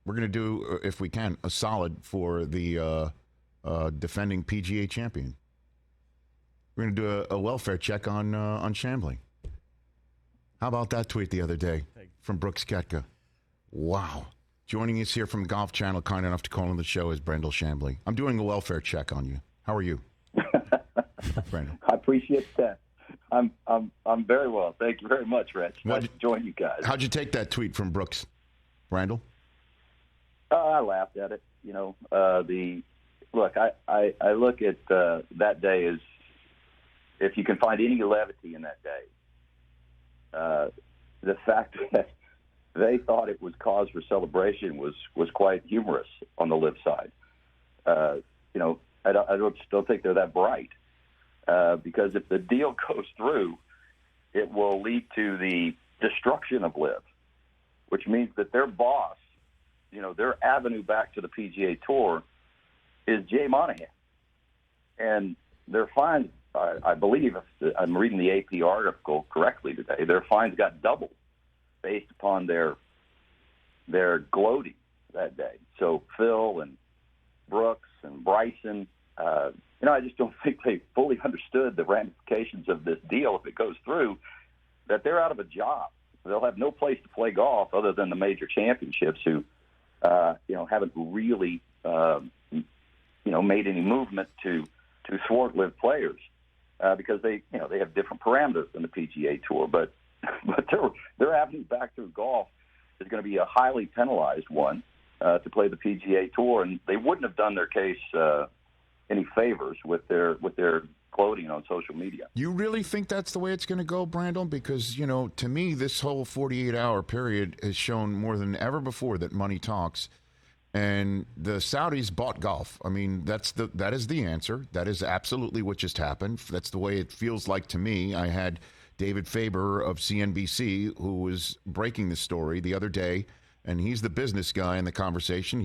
We're going to do, if we can, a solid for the defending PGA champion. We're going to do a welfare check on Chamblee. How about that tweet the other day from Brooks Koepka? Wow. Joining us here from Golf Channel, kind enough to call on the show, is Brandel Chamblee. I'm doing a welfare check on you. How are you, Brandel? I appreciate that. I'm very well. Thank you very much, Rich. Nice to join you guys. How'd you take that tweet from Brooks, Brandel? I laughed at it. You know, I look at that day as, if you can find any levity in that day, the fact that they thought it was cause for celebration was quite humorous on the LIV side. You know, I don't think they're that bright, because if the deal goes through, it will lead to the destruction of LIV, which means that their boss, you know, their avenue back to the PGA Tour is Jay Monahan. And their fines, I believe, if I'm reading the AP article correctly today, their fines got doubled based upon their gloating that day. So Phil and Brooks and Bryson, you know, I just don't think they fully understood the ramifications of this deal if it goes through, that they're out of a job. They'll have no place to play golf other than the major championships, who, you know, haven't really, you know, made any movement to thwart LIV players, because they have different parameters than the PGA Tour. But their avenue back through golf is going to be a highly penalized one to play the PGA Tour, and they wouldn't have done their case any favors with their gloating on social media. You really think that's the way it's going to go, Brandel? Because, you know, to me, this whole 48-hour period has shown more than ever before that money talks. And the Saudis bought golf. I mean, that is the answer. That is absolutely what just happened. That's the way it feels like to me. I had David Faber of CNBC, who was breaking the story the other day, and he's the business guy in the conversation.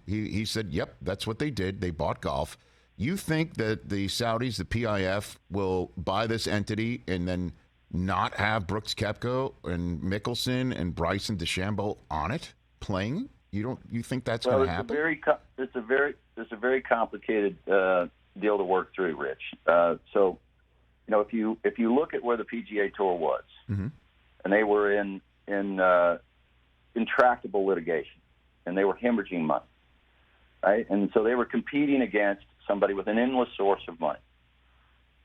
He said, "Yep, that's what they did. They bought golf." You think that the Saudis, the PIF, will buy this entity and then not have Brooks Koepka and Mickelson and Bryson DeChambeau on it playing? You think that's going to happen? It's a very complicated deal to work through, Rich. So, you know, if you look at where the PGA Tour was, mm-hmm. and they were in intractable litigation, and they were hemorrhaging money, right? And so they were competing against somebody with an endless source of money,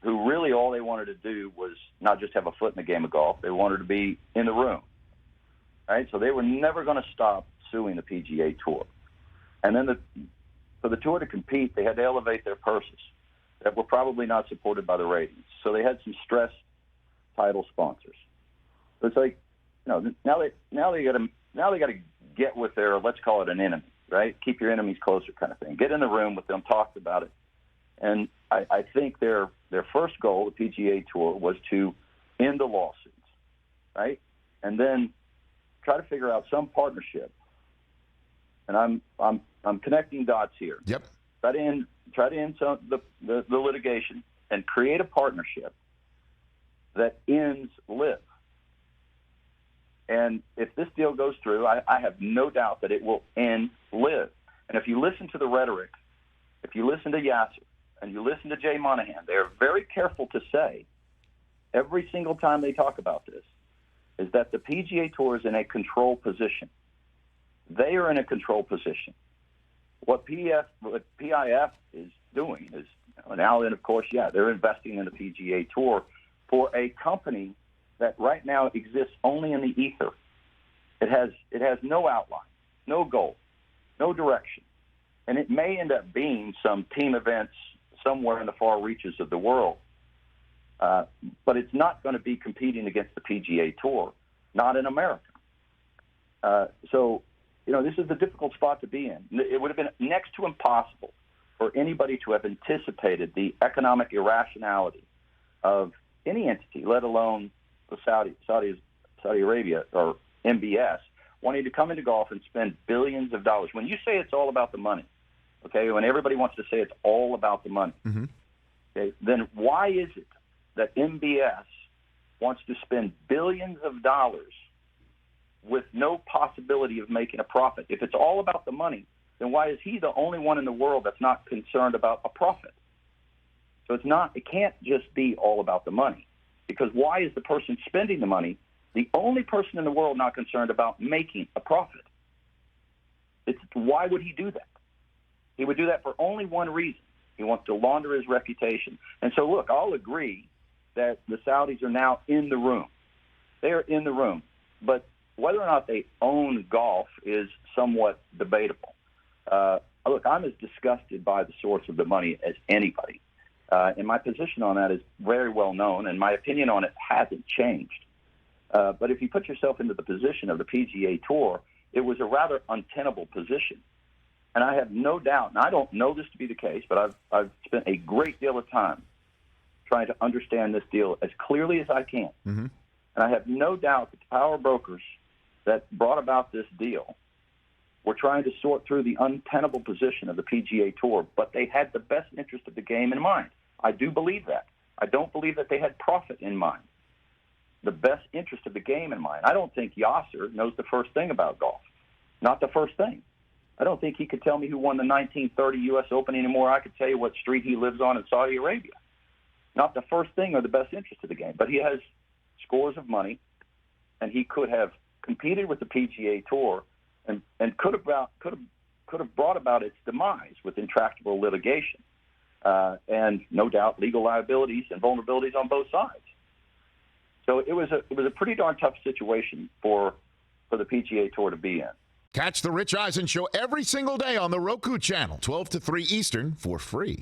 who really all they wanted to do was not just have a foot in the game of golf; they wanted to be in the room, right? So they were never going to stop suing the PGA Tour. And then for the tour to compete, they had to elevate their purses that were probably not supported by the ratings. So they had some stressed title sponsors. So it's like, you know, now they got to get with their, let's call it an enemy, right? Keep your enemies closer kind of thing. Get in the room with them, talk about it. And I think their first goal, the PGA Tour, was to end the lawsuits, right? And then try to figure out some partnership. And I'm connecting dots here. Yep. Try to end some the litigation and create a partnership that ends LIV. And if this deal goes through, I have no doubt that it will end LIV. And if you listen to the rhetoric, if you listen to Yasser and you listen to Jay Monahan, they're very careful to say, every single time they talk about this, is that the PGA Tour is in a control position. They are in a control position. What PIF is doing is, now and of course, yeah, they're investing in the PGA Tour for a company that right now exists only in the ether. It has no outline, no goal, no direction, and it may end up being some team events somewhere in the far reaches of the world. But it's not going to be competing against the PGA Tour, not in America. So, you know, this is a difficult spot to be in. It would have been next to impossible for anybody to have anticipated the economic irrationality of any entity, let alone the Saudi Arabia or MBS, wanting to come into golf and spend billions of dollars. When you say it's all about the money, okay, when everybody wants to say it's all about the money, mm-hmm. okay, then why is it that MBS wants to spend billions of dollars with no possibility of making a profit. If it's all about the money, then why is he the only one in the world that's not concerned about a profit? So it can't just be all about the money, because why is the person spending the money the only person in the world not concerned about making a profit? Why would he do that? He would do that for only one reason. He wants to launder his reputation. And so, look, I'll agree that the Saudis are now in the room. They are in the room. But whether or not they own golf is somewhat debatable. Look, I'm as disgusted by the source of the money as anybody. And my position on that is very well known, and my opinion on it hasn't changed. But if you put yourself into the position of the PGA Tour, it was a rather untenable position. And I have no doubt, and I don't know this to be the case, but I've spent a great deal of time trying to understand this deal as clearly as I can. Mm-hmm. And I have no doubt that the power brokers that brought about this deal were trying to sort through the untenable position of the PGA Tour, but they had the best interest of the game in mind. I do believe that. I don't believe that they had profit in mind. The best interest of the game in mind. I don't think Yasser knows the first thing about golf. Not the first thing. I don't think he could tell me who won the 1930 U.S. Open anymore. I could tell you what street he lives on in Saudi Arabia. Not the first thing or the best interest of the game. But he has scores of money, and he could have competed with the PGA Tour and could have brought about its demise with intractable litigation and no doubt legal liabilities and vulnerabilities on both sides. So it was a pretty darn tough situation for the PGA Tour to be in. Catch the Rich Eisen Show every single day on the Roku channel, 12 to 3 Eastern, for free.